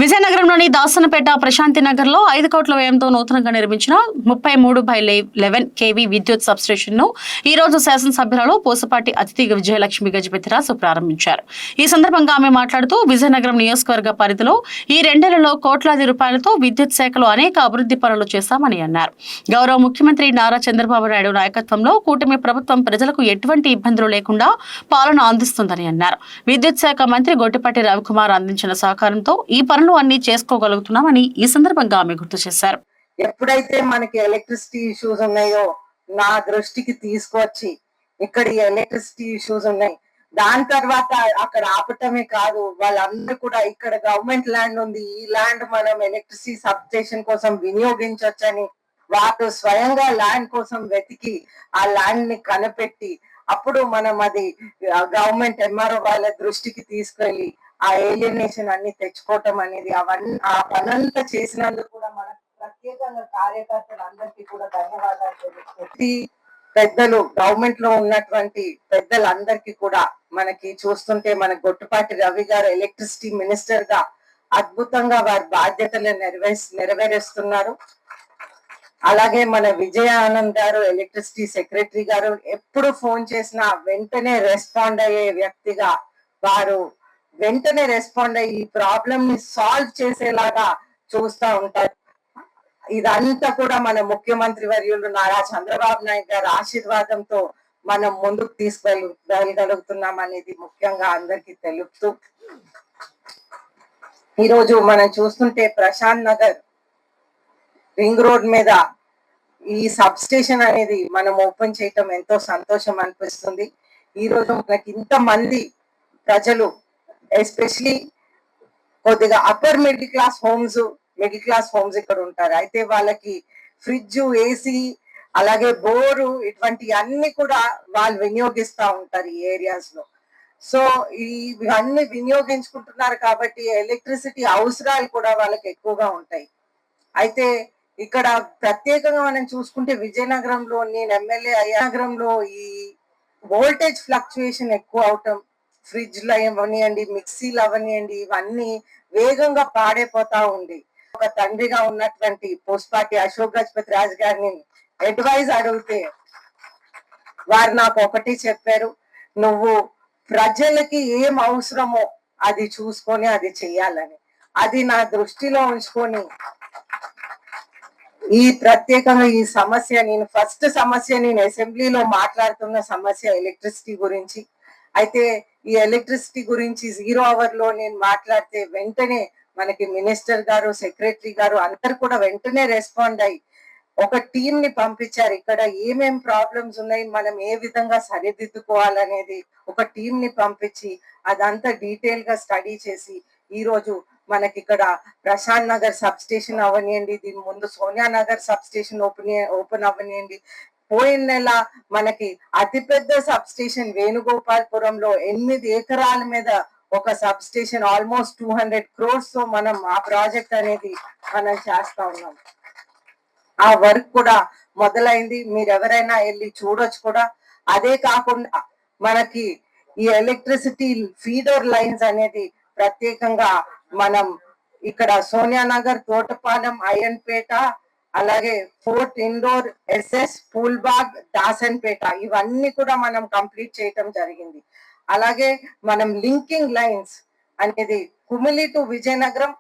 విజయనగరంలోని దాసనపేట ప్రశాంతి నగర్ లో 5 కోట్ల వ్యయంతో నూతనంగా నిర్మించిన 33/11 kV విద్యుత్ సబ్స్టేషన్ ను ఈ రోజు శాసనసభ్యులలో పూసపాటి అతిథి విజయలక్ష్మి గజపతిరాజు ప్రారంభించారు. ఈ సందర్భంగా ఆమె మాట్లాడుతూ విజయనగరం నియోజకవర్గ పరిధిలో ఈ 2 నెలల్లో కోట్లాది రూపాయలతో విద్యుత్ శాఖలో అనేక అభివృద్ధి పనులు చేశామని అన్నారు. గౌరవ ముఖ్యమంత్రి నారా చంద్రబాబు నాయుడు నాయకత్వంలో కూటమి ప్రభుత్వం ప్రజలకు ఎటువంటి ఇబ్బందులు లేకుండా పాలన అందిస్తుందని అన్నారు. విద్యుత్ శాఖ మంత్రి గొట్టిపాటి రవికుమార్ అందించిన సహకారంతో ఈ పనులు అన్ని చేసుకోగలుగుతున్నామని ఈ సందర్భంగా ఆమె గుర్తు చేశారు. ఎప్పుడైతే మనకి ఎలక్ట్రిసిటీ ఇష్యూస్ ఉన్నాయో నా దృష్టికి తీసుకొచ్చి ఇక్కడ ఈ ఎలక్ట్రిసిటీ ఇష్యూస్ ఉన్నాయి, దాని తర్వాత అక్కడ ఆపటమే కాదు, వాళ్ళందరూ కూడా ఇక్కడ గవర్నమెంట్ ల్యాండ్ ఉంది, ఈ ల్యాండ్ మనం ఎలక్ట్రిసిటీ సబ్ స్టేషన్ కోసం వినియోగించవచ్చని వాళ్ళు స్వయంగా ల్యాండ్ కోసం వెతికి ఆ ల్యాండ్ ని కనిపెట్టి అప్పుడు మనం అది గవర్నమెంట్ ఎంఆర్ఓ వాళ్ళ దృష్టికి తీసుకెళ్లి ఆ ఏలియనేషన్ అన్ని తెచ్చుకోవటం అనేది అవన్నీ ఆ పనంతా చేసినందుకు కూడా మన ప్రత్యేకంగా కార్యకర్తలందరికీ కూడా ధన్యవాదాలు తెలుపుతుంది. పెద్దలు గవర్నమెంట్ లో ఉన్నటువంటి పెద్దలందరికీ కూడా మనకి చూస్తుంటే మన గొట్టుపాటి రవి గారు ఎలక్ట్రిసిటీ మినిస్టర్ గా అద్భుతంగా వారి బాధ్యతలు నెరవేరుస్తున్నారు. అలాగే మన విజయ ఆనంద్ గారు ఎలక్ట్రిసిటీ సెక్రటరీ గారు ఎప్పుడు ఫోన్ చేసినా వెంటనే రెస్పాండ్ అయ్యే వ్యక్తిగా వారు వెంటనే రెస్పాండ్ అయ్యి ఈ ప్రాబ్లమ్ ని సాల్వ్ చేసేలాగా చూస్తూ ఉంటారు. ఇదంతా కూడా మన ముఖ్యమంత్రి వర్యులు నారా చంద్రబాబు నాయుడు గారి ఆశీర్వాదంతో మనం ముందుకు తీసుకెళ్ళగలుగుతున్నాం అనేది ముఖ్యంగా అందరికీ తెలుపుతూ ఈరోజు మనం చూస్తుంటే ప్రశాంత్ నగర్ రింగ్ రోడ్ మీద ఈ సబ్ స్టేషన్ అనేది మనం ఓపెన్ చేయటం ఎంతో సంతోషం అనిపిస్తుంది. ఈ రోజు మనకి ఇంత మంది ప్రజలు ఎస్పెషలీ కొద్దిగా అప్పర్ మిడిల్ క్లాస్ హోమ్స్ ఇక్కడ ఉంటారు. అయితే వాళ్ళకి ఫ్రిడ్జ్, ఏసీ, అలాగే బోరు ఇటువంటి అన్ని కూడా వాళ్ళు వినియోగిస్తూ ఉంటారు ఈ ఏరియాస్ లో. సో ఇవన్నీ వినియోగించుకుంటున్నారు కాబట్టి ఎలక్ట్రిసిటీ అవసరాలు కూడా వాళ్ళకి ఎక్కువగా ఉంటాయి. అయితే ఇక్కడ ప్రత్యేకంగా మనం చూసుకుంటే విజయనగరంలో నేను ఎమ్మెల్యే నగరంలో ఈ వోల్టేజ్ ఫ్లక్చుయేషన్ ఎక్కువ అవటం, ఫ్రిడ్జ్లు అవనివ్వండి, మిక్సీలు అవనివ్వండి, ఇవన్నీ వేగంగా పాడైపోతా ఉంది. ఒక తండ్రిగా ఉన్నటువంటి పూసపాటి అశోక్ గజపతి రాజు గారిని అడ్వైజ్ అడిగితే వారు నాకు ఒకటి చెప్పారు, నువ్వు ప్రజలకి ఏం అవసరమో అది చూసుకొని అది చెయ్యాలని. అది నా దృష్టిలో ఉంచుకొని ఈ ప్రత్యేకంగా ఈ సమస్య నేను అసెంబ్లీలో మాట్లాడుతున్న సమస్య ఎలక్ట్రిసిటీ గురించి. అయితే ఈ ఎలక్ట్రిసిటీ గురించి 0 hour లో నేను మాట్లాడితే వెంటనే మనకి మినిస్టర్ గారు, సెక్రటరీ గారు అందరు కూడా వెంటనే రెస్పాండ్ అయ్యి ఒక టీం ని పంపించారు. ఇక్కడ ఏమేం ప్రాబ్లమ్స్ ఉన్నాయి, మనం ఏ విధంగా సరిదిద్దుకోవాలనేది ఒక టీం ని పంపించి అదంతా డీటెయిల్ గా స్టడీ చేసి ఈ రోజు మనకి ఇక్కడ ప్రశాంత్ నగర్ సబ్ స్టేషన్ అవనియండి, దీని ముందు Sonia Nagar substation open అవనియండి, పోయిన నెల మనకి అతిపెద్ద సబ్ స్టేషన్ వేణుగోపాల్పురంలో 8 ఎకరాల మీద ఒక సబ్ స్టేషన్ ఆల్మోస్ట్ 200 crores తో మనం ఆ ప్రాజెక్ట్ అనేది మనం చేస్తా ఉన్నాం. ఆ వర్క్ కూడా మొదలైంది, మీరు ఎవరైనా వెళ్ళి చూడొచ్చు కూడా. అదే కాకుండా మనకి ఈ ఎలక్ట్రిసిటీ ఫీడర్ లైన్స్ అనేది ప్రత్యేకంగా మనం ఇక్కడ సోనియా నగర్, తోటపాలెం, అయ్యన్పేట, అలాగే ఫోర్ట్ ఇండోర్, ఎస్ఎస్, పూల్బాగ్, దాసన్పేట ఇవన్నీ కూడా మనం కంప్లీట్ చేయటం జరిగింది. అలాగే మనం లింకింగ్ లైన్స్ అనేది కుమిలి టు విజయనగరం,